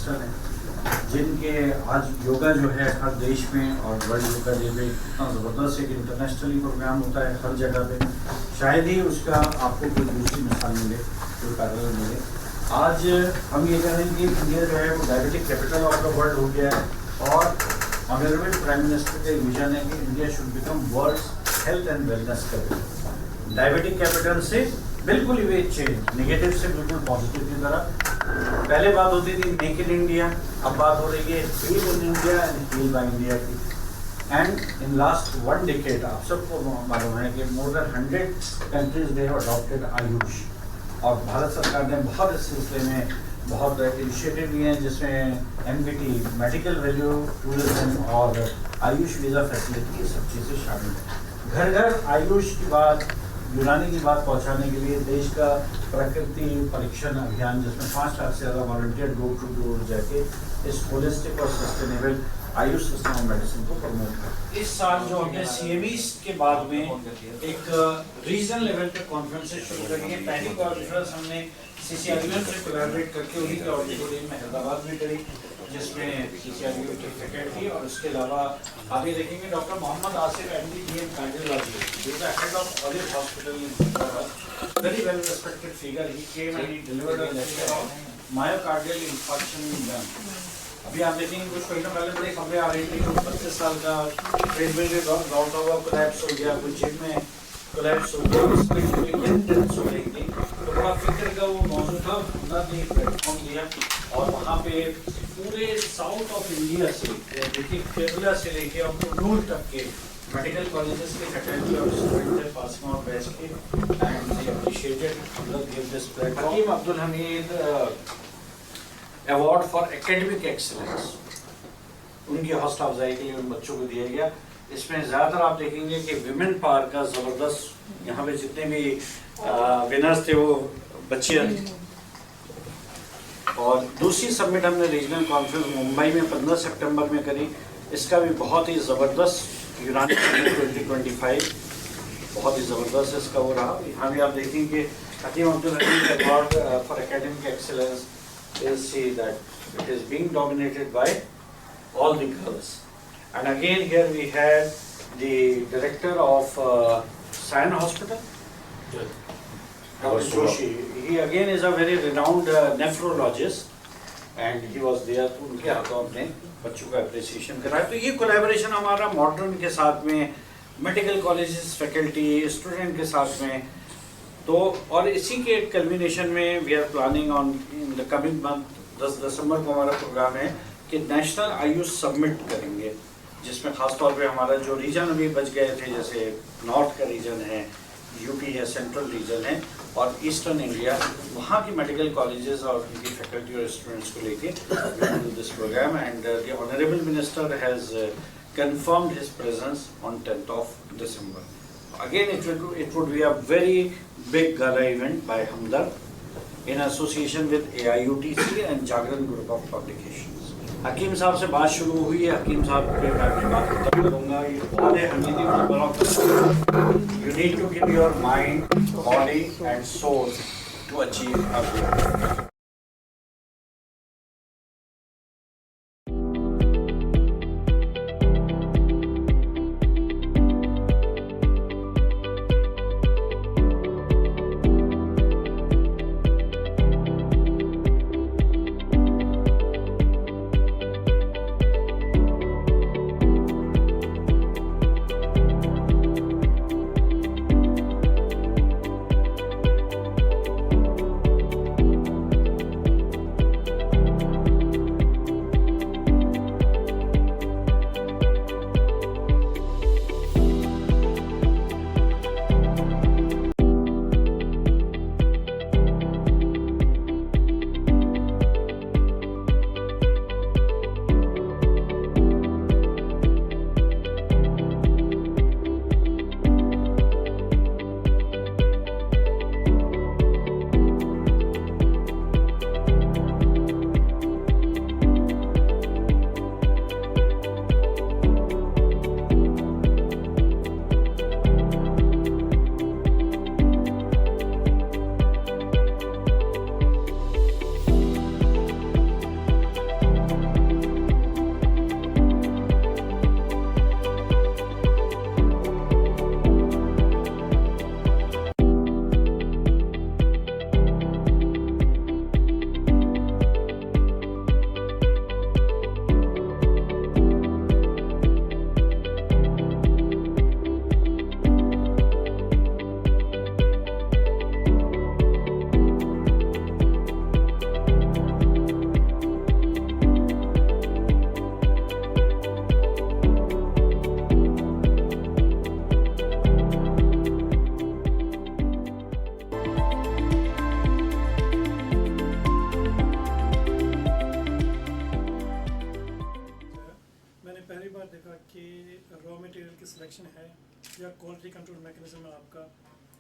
Minister हैं, जिनके आज योगा जो है हर देश में और वर्ल्ड योगा डे में इतना ज़बरदस्त एक इंटरनेशनली प्रोग्राम होता है हर जगह पे, शायद ही उसका आपको कोई दूसरी मिसाल मिले, कोई पैरेलल मिले। आज हम ये कह रहे हैं कि इंडिया जो है वो diabetic capital of the world हो गया है और ऑनरेबल प्राइम मिनिस्टर का विजन है कि India should become world's health and wellness capital. Diabetic capital से बिल्कुल ही वे चेंज, नेगेटिव से बिल्कुल पॉजिटिव की तरह। पहले बात होती थी मेक इन इंडिया, अब बात हो रही है heal in India and heal by India की। एंड इन लास्ट 1 decade आप सबको मालूम है कि more than 100 countries they have adopted AYUSH, और भारत सरकार ने बहुत इस सिलसिले में बहुत इनिशिएटिव लिए हैं, जिसमें MVT मेडिकल वैल्यू टूरिज्म और आयुष वीज़ा फैसिलिटी, ये सब चीज़ें शामिल हैं। घर घर आयुष की बात, यूनानी की बात पहुंचाने के लिए देश का प्रकृति परीक्षण अभियान, जिसमें 5 लाख से ज़्यादा वॉलंटियर डोर टू डोर जाके इस होलिस्टिक और sustainable Ayush system of medicine को प्रमोट कर। इस साल जो हमने CMEs के बाद में एक रीजनल लेवल पे कॉन्फ्रेंसेस शुरू करी है। पहली कॉन्फ्रेंस हमने CCRU से कोलैबोरेट करके उन्हीं के ऑडिटोरियम में हैदराबाद में करी, जिसमें CCRU की फैकल्टी और उसके अलावा आप ये देखेंगे doctor Mohammed Asif MD DM cardiology, जो the head of Olive hospital in Hyderabad, very well respected figure. He came and he delivered a lecture on myocardial infarction in lung. अभी आप देखेंगे कुछ महीनों पहले बड़ी खबरें आ रही थी, 32 साल का ट्रेडमिल में दौड़ता हुआ कोलैप्स हो गया, कुछ जिम में कोलैप्स हो गया, हो रही थी। तो बड़ा फिक्र का वो मौजूद था, हमने एक प्लेटफॉर्म दिया और वहाँ पे पूरे साउथ ऑफ इंडिया से, देखिए केरला से लेके और कुर्नूल तक के मेडिकल कॉलेजेस के फैकल्टी और स्टूडेंट पासिंग आउट बैच के, and they appreciated this platform. Hakim Abdul Hamid award for academic excellence उनकी हौसला अफजाई के लिए उन बच्चों को दिया गया। इसमें ज़्यादातर आप देखेंगे कि विमेन पार का ज़बरदस्त, यहाँ पे जितने भी विनर्स थे वो बच्चे। और दूसरी सबमिट हमने रीजनल कॉन्फ्रेंस मुंबई में 15 सितंबर में करी, इसका भी बहुत ही ज़बरदस्त यूनानी 2025 बहुत ही ज़बरदस्त इसका वो रहा। यहाँ भी आप देखेंगे Hakim Abdul Hamid award for academic excellence, you'll see that it is being dominated by all the girls. And again here we had the director of Sion Hospital, Dr. Joshi. He again is a very renowned nephrologist and he was there, तो उनके हाथों अपने बच्चों का appreciation कराया। तो ये collaboration हमारा मॉडर्न के साथ में, मेडिकल कॉलेजेस फैकल्टी, स्टूडेंट के साथ में, तो और इसी के कल्मिनेशन में we are planning on in the coming month 10 दिसंबर को हमारा प्रोग्राम है कि नेशनल आयुष सबमिट करेंगे, जिसमें ख़ास तौर पे हमारा जो रीजन अभी बच गए थे, जैसे नॉर्थ का रीजन है, यूपी है, सेंट्रल रीजन है और ईस्टर्न इंडिया, वहाँ की मेडिकल कॉलेजेस और उनकी फैकल्टी और स्टूडेंट्स को लेके this programme. And the honourable minister has confirmed his presence on 10th of December. Again, it would be a very big gala event by Hamdard in association with AIUTC and Jagran Group of Publications. हकीम साहब से बात शुरू हुई है, हकीम साहब के बारे में बात खत्म करूँगा। ये कौन है Hamidi block? You need to give your mind, body and soul to achieve a goal. लगा कि रॉ मटेरियल की सिलेक्शन है या क्वालिटी कंट्रोल मैकेनिज्म है आपका,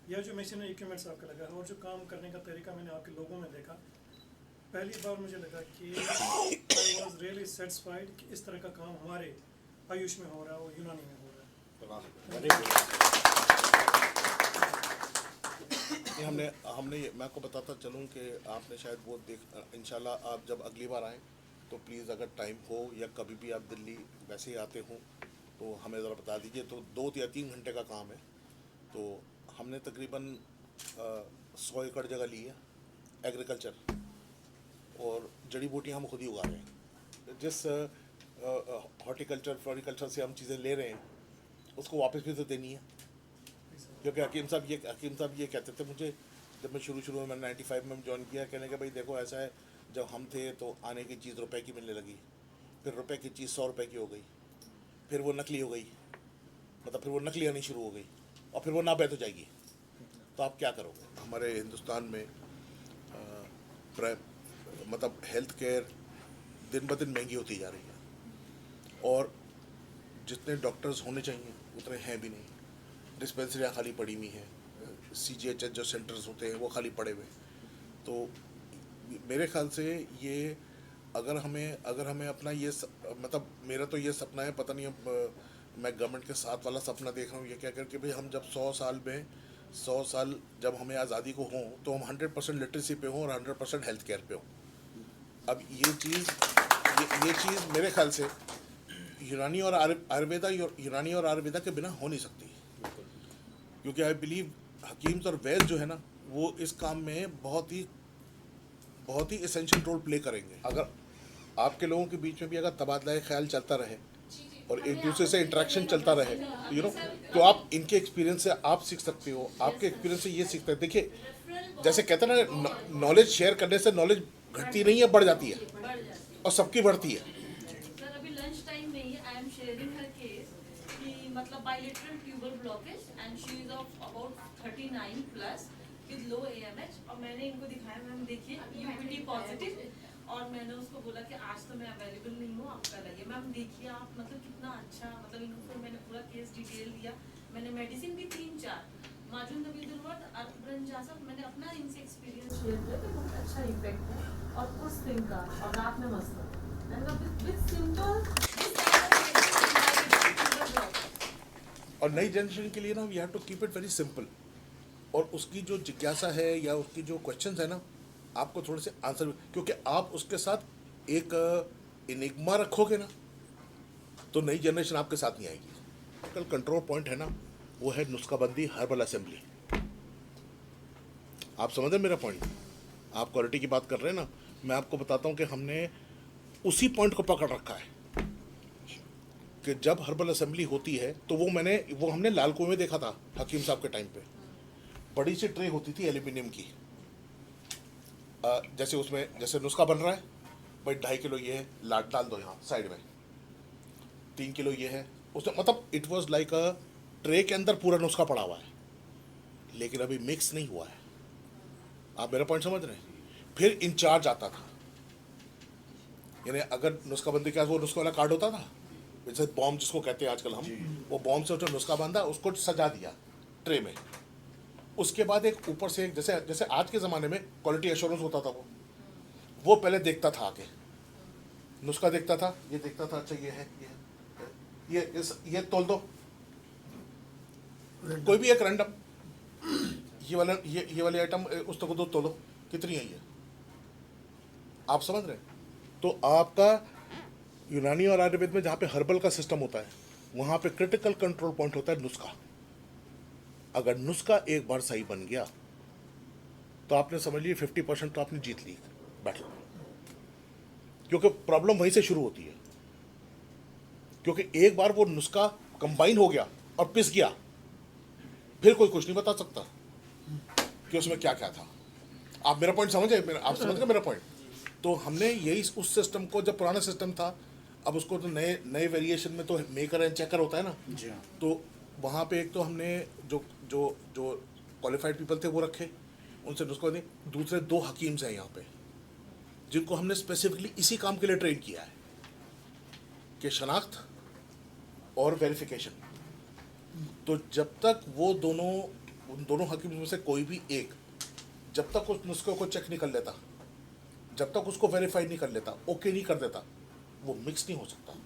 या जो मशीनरी इक्विपमेंट्स आपका लगा है, और जो काम करने का तरीका मैंने आपके लोगों में देखा, पहली बार मुझे लगा कि आई वॉज रियली सेटिस्फाइड कि इस तरह का काम हमारे आयुष में हो रहा है और यूनानी में हो रहा है। हमने मैं आपको बताता चलूँ कि आपने शायद वो इंशाल्लाह आप जब अगली बार आएँ तो प्लीज़ अगर टाइम हो या कभी भी आप दिल्ली वैसे ही आते हों तो हमें ज़रा बता दीजिए। तो 2 या 3 घंटे का काम है। तो हमने तकरीबन 100 एकड़ जगह ली है एग्रीकल्चर, और जड़ी बूटियाँ हम खुद ही उगा रहे हैं। जिस हॉर्टिकल्चर फ्लोरिकल्चर से हम चीज़ें ले रहे हैं उसको वापस भी तो देनी है। क्योंकि हकीम साहब ये कहते थे मुझे, जब मैं शुरू में 95 में ज्वाइन किया, कहने के भाई देखो ऐसा है, जब हम थे तो आने की चीज़ रुपए की मिलने लगी, फिर रुपए की चीज़ 100 रुपये की हो गई, फिर वो नकली हो गई, मतलब फिर वो नकली आनी शुरू हो गई, और फिर वो नाबैध हो जाएगी। तो आप क्या करोगे? हमारे हिंदुस्तान में मतलब हेल्थ केयर दिन ब दिन महंगी होती जा रही है, और जितने डॉक्टर्स होने चाहिए उतने हैं भी नहीं। डिस्पेंसरियाँ खाली पड़ी हुई हैं, CGHS जो सेंटर्स होते हैं वो खाली पड़े हुए। तो मेरे ख्याल से ये अगर हमें अपना ये मतलब मेरा तो ये सपना है, पता नहीं अब मैं गवर्नमेंट के साथ वाला सपना देख रहा हूँ, ये क्या करके भाई हम जब 100 साल जब हमें आज़ादी को हों तो हम 100% लिटरेसी पे हों और 100% हेल्थ केयर पे हों। अब ये चीज़ मेरे ख्याल से यूनानी और आयुर्वेदा के बिना हो नहीं सकती, क्योंकि आई बिलीव हकीम्स और वैद्य जो है ना वो इस काम में बहुत ही एसेंशियल रोल प्ले करेंगे। अगर आपके लोगों के बीच में भी अगर तबादला ख्याल चलता रहे और एक दूसरे से इंटरेक्शन चलता रहे, तो आप इनके एक्सपीरियंस से आप सीख सकते हो, आपके एक्सपीरियंस से ये सीखते हैं। देखिए, जैसे कहते हैं ना, नॉलेज शेयर करने से नॉलेज घटती नहीं है, बढ़ जाती है, और सबकी बढ़ती है। सर अभी लंच टाइम में ही I am sharing her case कि मतलब bilateral tubal blockage and she is of about 39 plus with low AMH, और मैंने इनको दिखाया, मैम देखिए UPT पॉजिटिव, और मैंने उसको बोला कि आज तो मैं अवेलेबल नहीं हूँ, आप कल आइए। मैम देखिए आप मतलब कितना अच्छा, मतलब इनको फिर मैंने पूरा केस डिटेल दिया, मैंने मेडिसिन भी 3-4 माजून नबीदुलवर्द अर्बरंजासब मैंने अपना इनसे एक्सपीरियंस शेयर किया कि बहुत अच्छा इफेक्ट है, और उस दिन का और रात में मस्त विद सिंपल। और नई जनरेशन के लिए ना we have to keep it very simple, और उसकी जो जिज्ञासा है या उसकी जो क्वेश्चंस है ना, आपको थोड़े से आंसर, क्योंकि आप उसके साथ एक इनिग्मा रखोगे ना तो नई जनरेशन आपके साथ नहीं आएगी। कल कंट्रोल पॉइंट है ना, वो है नुस्खाबंदी हर्बल असेंबली। आप समझ रहे मेरा पॉइंट? आप क्वालिटी की बात कर रहे हैं ना, मैं आपको बताता हूँ कि हमने उसी पॉइंट को पकड़ रखा है कि जब हर्बल असेंबली होती है तो वो हमने लाल कुएं में देखा था हकीम साहब के टाइम पे। बड़ी सी ट्रे होती थी एल्यूमिनियम की, जैसे उसमें जैसे नुस्खा बन रहा है भाई, 2.5 किलो ये है, लाट डाल दो यहाँ साइड में, 3 किलो ये है उसमें, मतलब it was like a tray के अंदर पूरा नुस्खा पड़ा हुआ है, लेकिन अभी मिक्स नहीं हुआ है। आप मेरा पॉइंट समझ रहे हैं? फिर इंचार्ज आता था, यानी अगर नुस्खाबंदी का वो नुस्खा वाला कार्ड होता था, जैसे बॉम्ब जिसको कहते हैं आजकल हम, वो बॉम्ब से जो नुस्खा बांधा उसको सजा दिया ट्रे में। उसके बाद एक ऊपर से एक जैसे आज के ज़माने में क्वालिटी एश्योरेंस होता था, वो पहले देखता था आके, नुस्खा देखता था, ये देखता था, अच्छा ये है, ये तोल दो, कोई भी एक रैंडम ये वाले आइटम उस तक दो, तोलो कितनी है ये, आप समझ रहे हैं? तो आपका यूनानी और आयुर्वेद में जहाँ पे हर्बल का सिस्टम होता है, वहाँ पे क्रिटिकल कंट्रोल पॉइंट होता है नुस्खा। अगर नुस्खा एक बार सही बन गया तो आपने समझ ली 50% तो आपने जीत ली बैटल, क्योंकि प्रॉब्लम वहीं से शुरू होती है। क्योंकि एक बार वो नुस्खा कंबाइन हो गया और पिस गया, फिर कोई कुछ नहीं बता सकता कि उसमें क्या क्या था। आप मेरा पॉइंट समझे? आप समझ गए मेरा पॉइंट? तो हमने यही उस सिस्टम को, जब पुराना सिस्टम था, अब उसको तो नए वेरिएशन में तो मेकर एंड चेकर होता है ना, तो वहाँ पे एक तो हमने जो क्वालिफाइड पीपल थे वो रखे, उनसे नुस्खा नहीं। दूसरे 2 हकीम्स हैं यहाँ पे जिनको हमने स्पेसिफिकली इसी काम के लिए ट्रेन किया है कि शनाख्त और वेरिफिकेशन। तो जब तक वो उन दोनों हकीम में से कोई भी एक जब तक उस नुस्खे को चेक नहीं कर लेता, जब तक उसको वेरीफाई नहीं कर लेता, ओके नहीं कर देता, वो मिक्स नहीं हो सकता।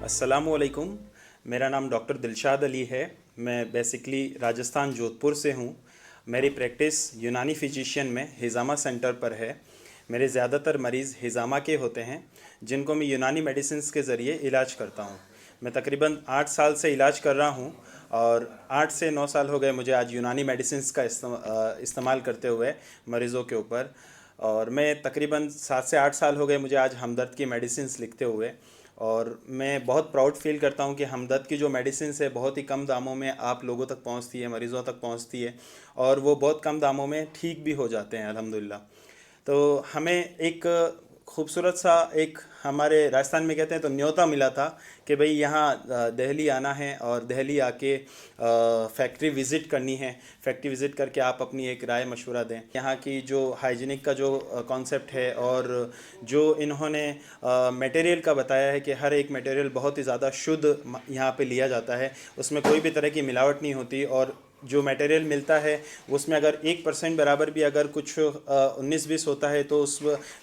अस्सलामुअलैकुम, मेरा नाम डॉक्टर दिलशाद अली है। मैं बेसिकली राजस्थान जोधपुर से हूँ। मेरी प्रैक्टिस यूनानी फिजिशियन में हिजामा सेंटर पर है। मेरे ज़्यादातर मरीज़ हिजामा के होते हैं जिनको मैं यूनानी मेडिसिन्स के ज़रिए इलाज करता हूँ। मैं तकरीबन 8 साल से इलाज कर रहा हूँ और 8 से 9 साल हो गए मुझे आज यूनानी मेडिसिन्स का इस्तेमाल करते हुए मरीज़ों के ऊपर। और मैं तकरीबन 7 से 8 साल हो गए मुझे आज हमदर्द की मेडिसिन्स लिखते हुए। और मैं बहुत प्राउड फील करता हूँ कि हमदर्द की जो मेडिसिन्स है बहुत ही कम दामों में आप लोगों तक पहुँचती है, मरीज़ों तक पहुँचती है और वो बहुत कम दामों में ठीक भी हो जाते हैं अल्हम्दुलिल्लाह। तो हमें एक खूबसूरत सा एक हमारे राजस्थान में कहते हैं तो न्योता मिला था कि भाई यहाँ दिल्ली आना है और दिल्ली आके फैक्ट्री विज़िट करनी है। फैक्ट्री विज़िट करके आप अपनी एक राय मशवरा दें। यहाँ की जो हाइजीनिक का जो कॉन्सेप्ट है और जो इन्होंने मटेरियल का बताया है कि हर एक मटेरियल बहुत ही ज़्यादा शुद्ध यहाँ पे लिया जाता है, उसमें कोई भी तरह की मिलावट नहीं होती और जो मटेरियल मिलता है उसमें अगर 1% बराबर भी अगर कुछ 19-20 होता है तो उस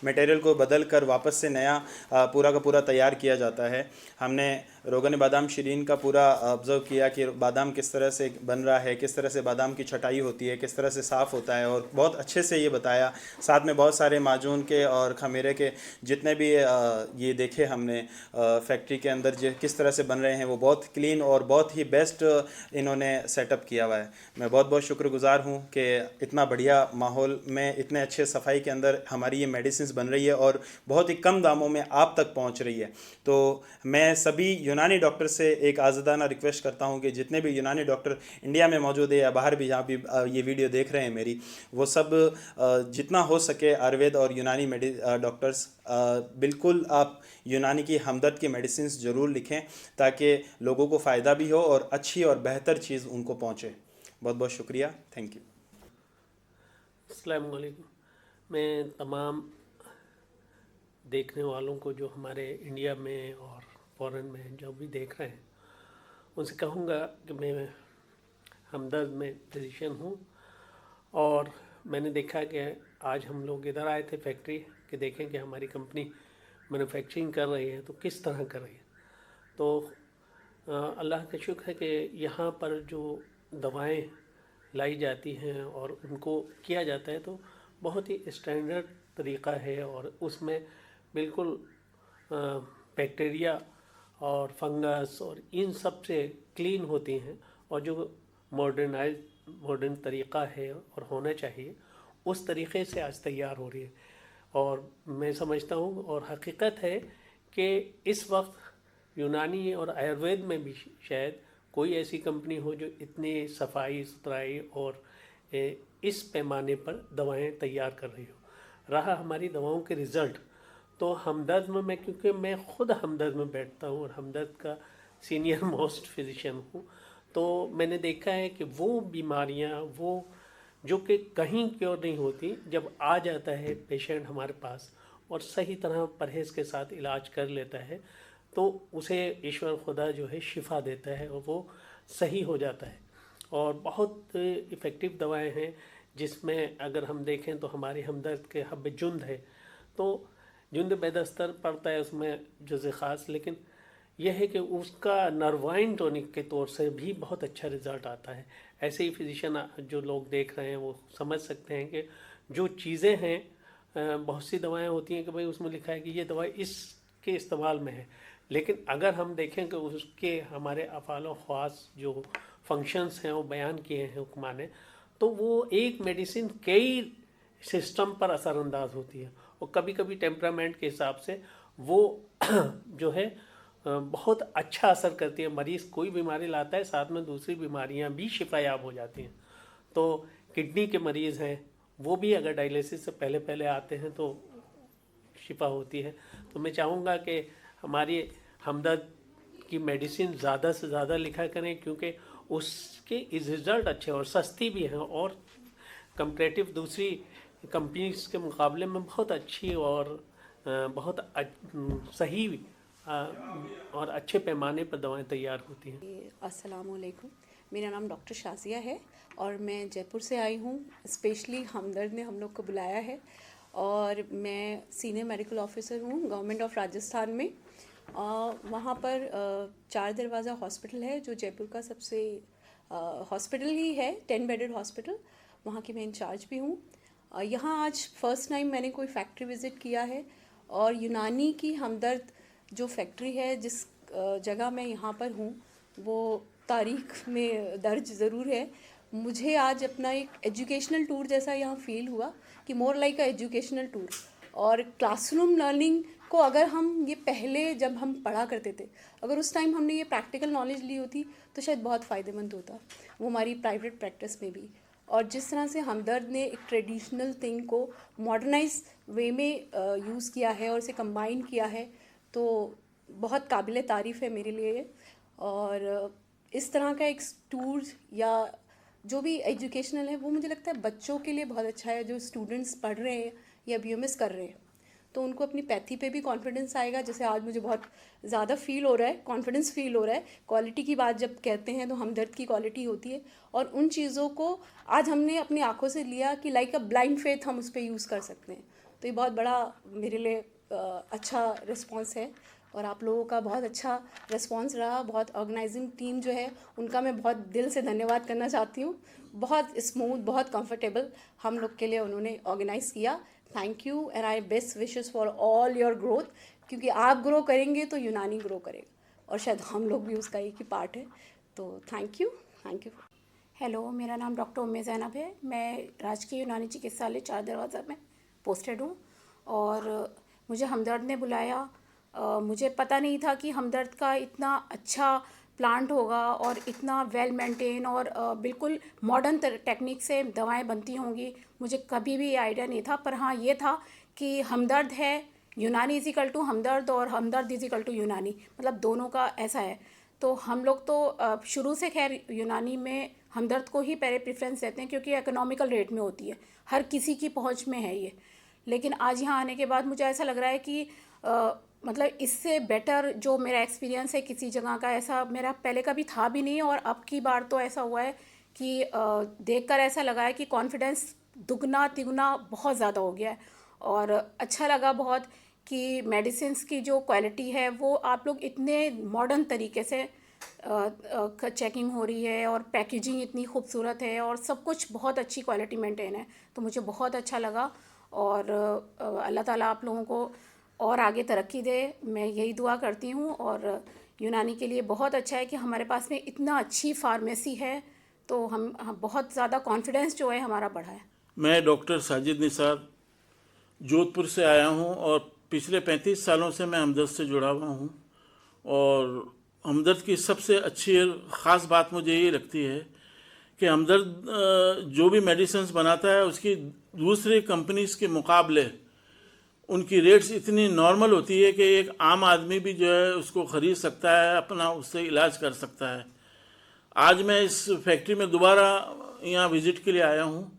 मटेरियल को बदल कर वापस से नया पूरा का पूरा तैयार किया जाता है। हमने रोगन बादाम शीरीन का पूरा ऑब्ज़र्व किया कि बादाम किस तरह से बन रहा है, किस तरह से बादाम की छटाई होती है, किस तरह से साफ़ होता है और बहुत अच्छे से ये बताया। साथ में बहुत सारे माजून के और खमीरे के जितने भी ये देखे हमने फैक्ट्री के अंदर किस तरह से बन रहे हैं वो बहुत क्लीन और बहुत ही बेस्ट इन्होंने सेटअप किया हुआ है। मैं बहुत बहुत शुक्रगुज़ार हूँ कि इतना बढ़िया माहौल में इतने अच्छे सफाई के अंदर हमारी ये मेडिसिन्स बन रही है और बहुत ही कम दामों में आप तक पहुँच रही है। तो मैं सभी यूनानी डॉक्टर से एक आज़ादाना रिक्वेस्ट करता हूँ कि जितने भी यूनानी डॉक्टर इंडिया में मौजूद है या बाहर भी जहाँ भी ये वीडियो देख रहे हैं मेरी, वो सब जितना हो सके आयुर्वेद और यूनानी डॉक्टर्स बिल्कुल आप यूनानी की हमदर्द की मेडिसिन्स ज़रूर लिखें ताकि लोगों को फ़ायदा भी हो और अच्छी और बेहतर चीज़ उनको पहुँचे। बहुत बहुत शुक्रिया, थैंक यू। अस्सलाम वालेकुम। मैं तमाम देखने वालों को जो हमारे इंडिया में और फ़ॉरेन में जो भी देख रहे हैं उनसे कहूँगा कि मैं हमदर्द में फिजिशियन हूँ और मैंने देखा कि आज हम लोग इधर आए थे फैक्ट्री कि देखें कि हमारी कंपनी मैन्युफैक्चरिंग कर रही है तो किस तरह कर रही है। तो अल्लाह का शुक्र है कि यहाँ पर जो दवाएं लाई जाती हैं और उनको किया जाता है तो बहुत ही स्टैंडर्ड तरीक़ा है और उसमें बिल्कुल बैक्टीरिया और फंगस और इन सब से क्लीन होती हैं, और जो मॉडर्न तरीक़ा है और होना चाहिए उस तरीक़े से आज तैयार हो रही है। और मैं समझता हूँ और हकीकत है कि इस वक्त यूनानी और आयुर्वेद में भी शायद कोई ऐसी कंपनी हो जो इतनी सफाई सुथराई और इस पैमाने पर दवाएं तैयार कर रही हो। रहा हमारी दवाओं के रिज़ल्ट, तो हमदर्द में मैं, क्योंकि मैं ख़ुद हमदर्द में बैठता हूँ और हमदर्द का सीनियर मोस्ट फिजिशियन हूँ, तो मैंने देखा है कि वो बीमारियाँ वो जो कि कहीं क्योर नहीं होती, जब आ जाता है पेशेंट हमारे पास और सही तरह परहेज़ के साथ इलाज कर लेता है, तो उसे ईश्वर खुदा जो है शिफा देता है और वो सही हो जाता है। और बहुत इफ़ेक्टिव दवाएं हैं जिसमें अगर हम देखें तो हमारी हमदर्द के हब जुंद है, तो जुंद बेदस्तर पड़ता है उसमें जुज़ ख़ास, लेकिन यह है कि उसका नर्वाइन टॉनिक के तौर से भी बहुत अच्छा रिज़ल्ट आता है। ऐसे ही फिजिशियन जो लोग देख रहे हैं वो समझ सकते हैं कि जो चीज़ें हैं, बहुत सी दवाएं होती हैं कि भाई उसमें लिखा है कि ये दवा इसके इस्तेमाल में है, लेकिन अगर हम देखें कि उसके हमारे अफ़ाल व ख़वास जो फंक्शंस हैं वो बयान किए हैं हुक्मा ने, तो वो एक मेडिसिन कई सिस्टम पर असरअंदाज होती है और कभी कभी टेम्परामेंट के हिसाब से वो जो है बहुत अच्छा असर करती है। मरीज़ कोई बीमारी लाता है, साथ में दूसरी बीमारियां भी शिफायाब हो जाती हैं। तो किडनी के मरीज़ हैं, वो भी अगर डायलिसिस से पहले पहले आते हैं तो शिफा होती है। तो मैं चाहूँगा कि हमारी हमदर्द की मेडिसिन ज़्यादा से ज़्यादा लिखा करें, क्योंकि उसके रिज़ल्ट अच्छे और सस्ती भी हैं और कंपैरेटिव दूसरी कंपनीज के मुकाबले में बहुत अच्छी और बहुत सही और अच्छे पैमाने पर दवाएं तैयार होती हैं। अस्सलाम वालेकुम, मेरा नाम डॉक्टर शाज़िया है और मैं जयपुर से आई हूँ। स्पेशली हमदर्द ने हम लोग को बुलाया है और मैं सीनियर मेडिकल ऑफिसर हूँ गवर्नमेंट ऑफ राजस्थान में। वहाँ पर 4 दरवाज़ा हॉस्पिटल है जो जयपुर का सबसे हॉस्पिटल ही है, 10 बेडेड हॉस्पिटल, वहाँ की मैं इंचार्ज भी हूँ। यहाँ आज फर्स्ट टाइम मैंने कोई फैक्ट्री विज़िट किया है और यूनानी की हमदर्द जो फैक्ट्री है जिस जगह मैं यहाँ पर हूँ वो तारीख़ में दर्ज ज़रूर है। मुझे आज अपना एक एजुकेशनल टूर जैसा यहाँ फ़ील हुआ कि मोर लाइक अ एजुकेशनल टूर। और क्लासरूम लर्निंग को अगर हम ये पहले जब हम पढ़ा करते थे, अगर उस टाइम हमने ये प्रैक्टिकल नॉलेज ली होती तो शायद बहुत फ़ायदेमंद होता वो हमारी प्राइवेट प्रैक्टिस में भी। और जिस तरह से हमदर्द ने एक ट्रेडिशनल थिंग को मॉडर्नाइज वे में यूज़ किया है और इसे कंबाइन किया है, तो बहुत काबिल तारीफ़ है मेरे लिए। और इस तरह का एक टूर या जो भी एजुकेशनल है वो मुझे लगता है बच्चों के लिए बहुत अच्छा है। जो स्टूडेंट्स पढ़ रहे हैं या BMS कर रहे हैं तो उनको अपनी पैथी पे भी कॉन्फिडेंस आएगा, जैसे आज मुझे बहुत ज़्यादा फ़ील हो रहा है, कॉन्फिडेंस फ़ील हो रहा है। क्वालिटी की बात जब कहते हैं तो हमदर्द की क्वालिटी होती है और उन चीज़ों को आज हमने अपनी आंखों से लिया कि लाइक अ ब्लाइंड फेथ हम उस पर यूज़ कर सकते हैं। तो ये बहुत बड़ा मेरे लिए अच्छा रिस्पॉन्स है और आप लोगों का बहुत अच्छा रिस्पॉन्स रहा। बहुत ऑर्गेनाइजिंग टीम जो है उनका मैं बहुत दिल से धन्यवाद करना चाहती हूँ। बहुत स्मूथ, बहुत कंफर्टेबल हम लोग के लिए उन्होंने ऑर्गेनाइज़ किया। Thank you and I best wishes for all your growth, क्योंकि आप ग्रो करेंगे तो यूनानी ग्रो करेगा और शायद हम लोग भी उसका एक ही पार्ट है। तो थैंक यू। हेलो, मेरा नाम डॉक्टर उम्मे ज़ैनब है। मैं राजकीय यूनानी चिकित्सालय 4 दरवाज़ा में पोस्टेड हूँ और मुझे हमदर्द ने बुलाया। मुझे पता नहीं था कि हमदर्द का इतना अच्छा प्लांट होगा और इतना वेल मेंटेन और बिल्कुल मॉडर्न टेक्निक से दवाएं बनती होंगी। मुझे कभी भी आइडिया नहीं था, पर हाँ ये था कि हमदर्द है यूनानी इजिकल टू हमदर्द और हमदर्द इजिकल टू यूनानी, मतलब दोनों का ऐसा है। तो हम लोग तो शुरू से खैर यूनानी में हमदर्द को ही पहले प्रेफरेंस देते हैं क्योंकि इकोनॉमिकल रेट में होती है, हर किसी की पहुंच में है ये। लेकिन आज यहाँ आने के बाद मुझे ऐसा लग रहा है कि मतलब इससे बेटर जो मेरा एक्सपीरियंस है किसी जगह का ऐसा मेरा पहले कभी था भी नहीं। और अब की बार तो ऐसा हुआ है कि देखकर ऐसा लगा है कि कॉन्फिडेंस दुगना तिगुना बहुत ज़्यादा हो गया है और अच्छा लगा बहुत कि मेडिसिन्स की जो क्वालिटी है वो आप लोग इतने मॉडर्न तरीके से चेकिंग हो रही है और पैकेजिंग इतनी खूबसूरत है और सब कुछ बहुत अच्छी क्वालिटी मेंटेन है, तो मुझे बहुत अच्छा लगा। और अल्लाह ताला आप लोगों को और आगे तरक्की दे, मैं यही दुआ करती हूँ। और यूनानी के लिए बहुत अच्छा है कि हमारे पास में इतना अच्छी फार्मेसी है, तो हम बहुत ज़्यादा कॉन्फिडेंस जो है हमारा बढ़ा है। मैं डॉक्टर साजिद निसार जोधपुर से आया हूं और पिछले 35 सालों से मैं हमदर्द से जुड़ा हुआ हूं। और हमदर्द की सबसे अच्छी और ख़ास बात मुझे ये लगती है कि हमदर्द जो भी मेडिसिन्स बनाता है उसकी दूसरी कंपनीज़ के मुकाबले उनकी रेट्स इतनी नॉर्मल होती है कि एक आम आदमी भी जो है उसको ख़रीद सकता है, अपना उससे इलाज कर सकता है। आज मैं इस फैक्ट्री में दोबारा यहाँ विज़िट के लिए आया हूँ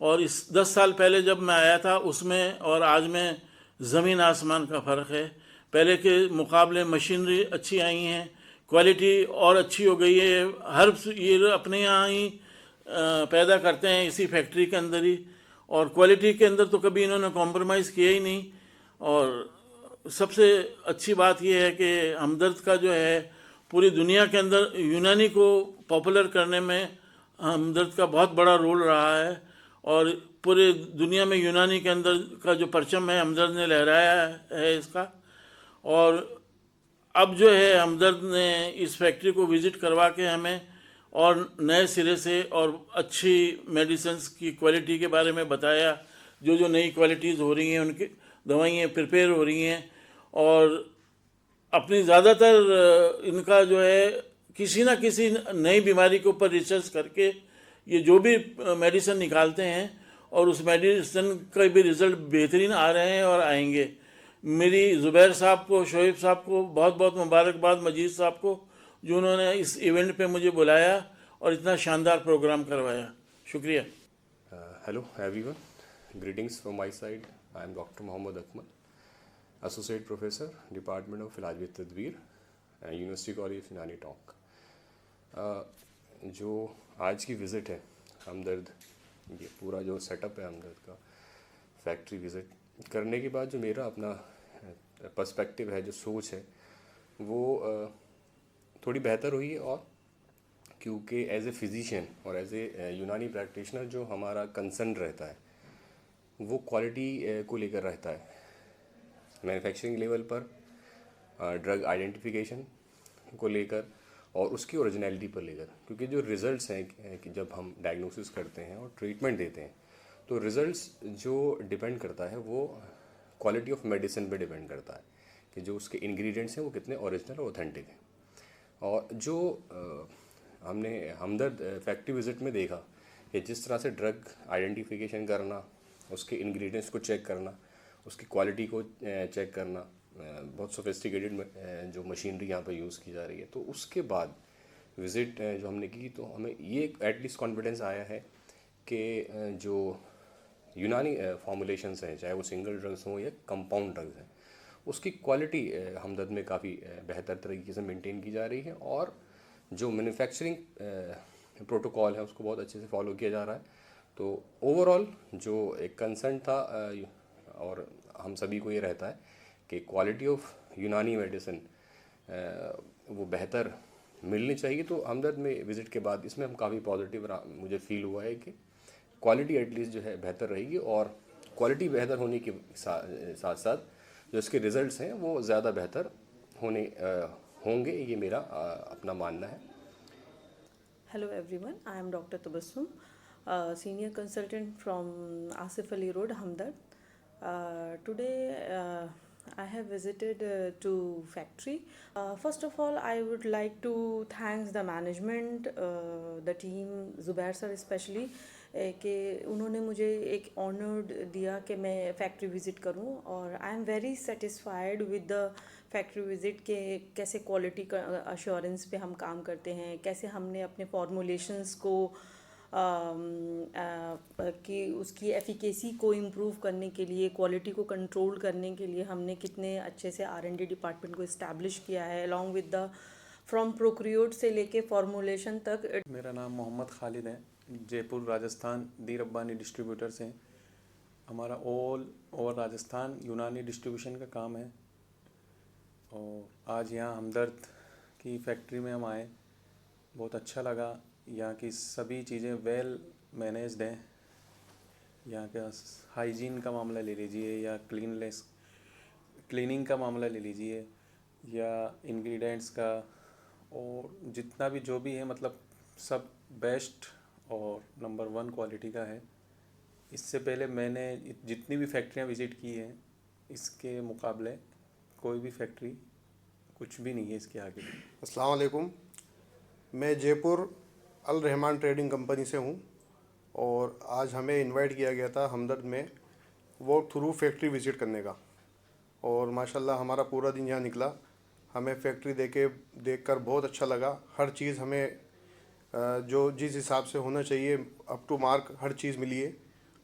और इस 10 साल पहले जब मैं आया था उसमें और आज में ज़मीन आसमान का फ़र्क है। पहले के मुकाबले मशीनरी अच्छी आई हैं, क्वालिटी और अच्छी हो गई है। हर ये अपने यहाँ ही पैदा करते हैं इसी फैक्ट्री के अंदर ही, और क्वालिटी के अंदर तो कभी इन्होंने कॉम्प्रोमाइज़ किया ही नहीं। और सबसे अच्छी बात यह है कि हमदर्द का जो है पूरी दुनिया के अंदर यूनानी को पॉपुलर करने में हमदर्द का बहुत बड़ा रोल रहा है और पूरे दुनिया में यूनानी के अंदर का जो परचम है हमदर्द ने लहराया है इसका। और अब जो है हमदर्द ने इस फैक्ट्री को विज़िट करवा के हमें और नए सिरे से और अच्छी मेडिसिन्स की क्वालिटी के बारे में बताया, जो जो नई क्वालिटीज़ हो रही हैं, उनकी दवाइयाँ प्रिपेयर हो रही हैं। और अपनी ज़्यादातर इनका जो है किसी ना किसी नई बीमारी के ऊपर रिसर्च करके ये जो भी मेडिसिन निकालते हैं और उस मेडिसिन का भी रिज़ल्ट बेहतरीन आ रहे हैं और आएंगे। मेरी ज़ुबैर साहब को, शोएब साहब को बहुत बहुत मुबारकबाद, मजीद साहब को, जो उन्होंने इस इवेंट पे मुझे बुलाया और इतना शानदार प्रोग्राम करवाया। शुक्रिया। Hello everyone, greetings from my side. I am Dr. Mohammad Akmal, Associate Professor, Department of Ilaj with Tadbir, University College Unani Talk. जो आज की विज़िट है हमदर्द, ये पूरा जो सेटअप है हमदर्द का फैक्ट्री विज़िट करने के बाद जो मेरा अपना पर्सपेक्टिव है, जो सोच है, वो थोड़ी बेहतर हुई। और क्योंकि एज ए फिजिशियन और एज ए यूनानी प्रैक्टिशनर जो हमारा कंसर्न रहता है वो क्वालिटी को लेकर रहता है, मैन्युफैक्चरिंग लेवल पर, ड्रग आइडेंटिफिकेशन को लेकर और उसकी ओरिजिनलिटी पर लेकर। क्योंकि जो रिज़ल्ट्स हैं कि जब हम डायग्नोसिस करते हैं और ट्रीटमेंट देते हैं तो रिज़ल्ट्स जो डिपेंड करता है वो क्वालिटी ऑफ मेडिसिन पे डिपेंड करता है कि जो उसके इंग्रेडिएंट्स हैं वो कितने ओरिजिनल और ऑथेंटिक हैं। और जो हमने हमदर्द फैक्ट्री विज़िट में देखा कि जिस तरह से ड्रग आइडेंटिफिकेशन करना, उसके इंग्रेडिएंट्स को चेक करना, उसकी क्वालिटी को चेक करना, बहुत सोफिस्टिकेटेड जो मशीनरी यहाँ पर यूज़ की जा रही है, तो उसके बाद विज़िट जो हमने की तो हमें ये एटलीस्ट कॉन्फिडेंस आया है कि जो यूनानी फॉर्मुलेशंस हैं, चाहे वो सिंगल ड्रग्स हों या कंपाउंड ड्रग्स हैं, उसकी क्वालिटी हमदर्द में काफ़ी बेहतर तरीके से मेंटेन की जा रही है। और जो मैन्युफैक्चरिंग प्रोटोकॉल है उसको बहुत अच्छे से फॉलो किया जा रहा है। तो ओवरऑल जो एक कंसर्न था और हम सभी को ये रहता है कि क्वालिटी ऑफ यूनानी मेडिसिन वो बेहतर मिलनी चाहिए। तो हमदर्द में विज़िट के बाद इसमें हम काफ़ी पॉजिटिव मुझे फील हुआ है कि क्वालिटी एटलीस्ट जो है बेहतर रहेगी। और क्वालिटी बेहतर होने के साथ साथ जो इसके रिज़ल्ट्स हैं वो ज़्यादा बेहतर होंगे, ये मेरा अपना मानना है। Hello everyone, I am Dr. Tabassum, Senior Consultant from Asif Ali Road, Hamdard. Today I have visited to factory. First of all, I would like to thank the management, the team, Zubair sir especially, कि उन्होंने मुझे एक honoured दिया कि मैं factory visit करूं। और I am very satisfied with the factory visit के कैसे क्वालिटी का अश्योरेंस पे हम काम करते हैं, कैसे हमने अपने फॉर्मुलेशंस को कि उसकी एफिकेसी को इम्प्रूव करने के लिए, क्वालिटी को कंट्रोल करने के लिए हमने कितने अच्छे से R&D डिपार्टमेंट को इस्टेब्लिश किया है, अलॉन्ग विद द फ्रॉम प्रोक्रियोड से लेके फॉर्मुलेशन तक। मेरा नाम मोहम्मद खालिद है, जयपुर राजस्थान दी रब्बानी डिस्ट्रीब्यूटर से। हमारा ऑल ओवर राजस्थान यूनानी डिस्ट्रीब्यूशन का काम है। और आज यहाँ हमदर्द की फैक्ट्री में हम आए बहुत अच्छा लगा। यहाँ की सभी चीज़ें वेल मैनेज्ड हैं। यहाँ का हाइजीन का मामला ले लीजिए या क्लीनिंग का मामला ले लीजिए या इंग्रेडिएंट्स का, और जितना भी जो भी है मतलब सब बेस्ट और नंबर 1 क्वालिटी का है। इससे पहले मैंने जितनी भी फैक्ट्रियाँ विज़िट की हैं इसके मुकाबले कोई भी फैक्ट्री कुछ भी नहीं है इसके आगे। अस्सलाम वालेकुम, मैं जयपुर अल रहमान ट्रेडिंग कंपनी से हूँ और आज हमें इनवाइट किया गया था हमदर्द में वॉक थ्रू फैक्ट्री विज़िट करने का, और माशाल्लाह हमारा पूरा दिन यहाँ निकला। हमें फैक्ट्री देखकर बहुत अच्छा लगा। हर चीज़ हमें जो जिस हिसाब से होना चाहिए अप टू मार्क हर चीज़ मिली है,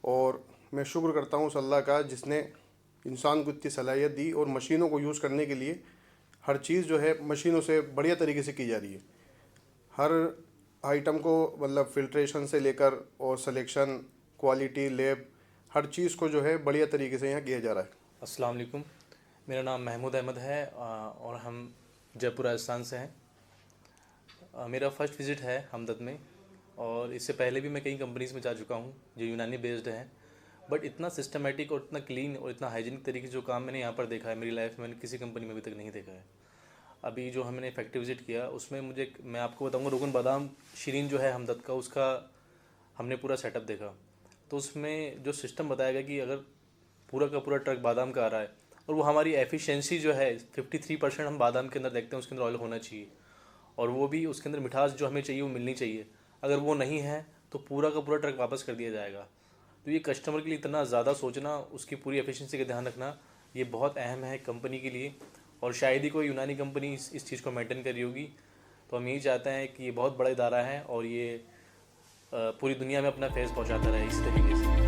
और मैं शुक्र करता हूँ उस अल्लाह का जिसने इंसान को इतनी सलाहियत दी और मशीनों को यूज़ करने के लिए हर चीज़ जो है मशीनों से बढ़िया तरीके से की जा रही है। हर आइटम को मतलब फ़िल्ट्रेशन से लेकर और सिलेक्शन, क्वालिटी, लैब, हर चीज़ को जो है बढ़िया तरीके से यहाँ किया जा रहा है। अस्सलाम वालेकुम, मेरा नाम महमूद अहमद है और हम जयपुर राजस्थान से हैं। मेरा फ़र्स्ट विज़िट है हमदर्द में, और इससे पहले भी मैं कई कंपनीज़ में जा चुका हूँ जो यूनानी बेस्ड हैं, बट इतना सिस्टमेटिक और इतना क्लीन और इतना हाइजीनिक तरीके से जो काम मैंने यहाँ पर देखा है मेरी लाइफ में मैंने किसी कंपनी में अभी तक नहीं देखा है। अभी जो हमने फैक्ट्री विज़िट किया उसमें मैं आपको बताऊँगा रुकन बादाम शीरीन जो है हमदर्द का, उसका हमने पूरा सेटअप देखा। तो उसमें जो सिस्टम बताया गया कि अगर पूरा का पूरा ट्रक बादाम का आ रहा है और वो हमारी एफिशिएंसी जो है 53% हम बादाम के अंदर देखते हैं उसके अंदर ऑयल होना चाहिए, और वो भी उसके अंदर मिठास जो हमें चाहिए वो मिलनी चाहिए। अगर वो नहीं है तो पूरा का पूरा ट्रक वापस कर दिया जाएगा। तो ये कस्टमर के लिए इतना ज़्यादा सोचना, उसकी पूरी एफिशिएंसी का ध्यान रखना, ये बहुत अहम है कंपनी के लिए, और शायद ही कोई यूनानी कंपनी इस चीज़ को मेंटेन करी होगी। तो हम यही चाहते हैं कि ये बहुत बड़ा इदारा है और ये पूरी दुनिया में अपना फेस पहुंचाता रहे इस तरीके से।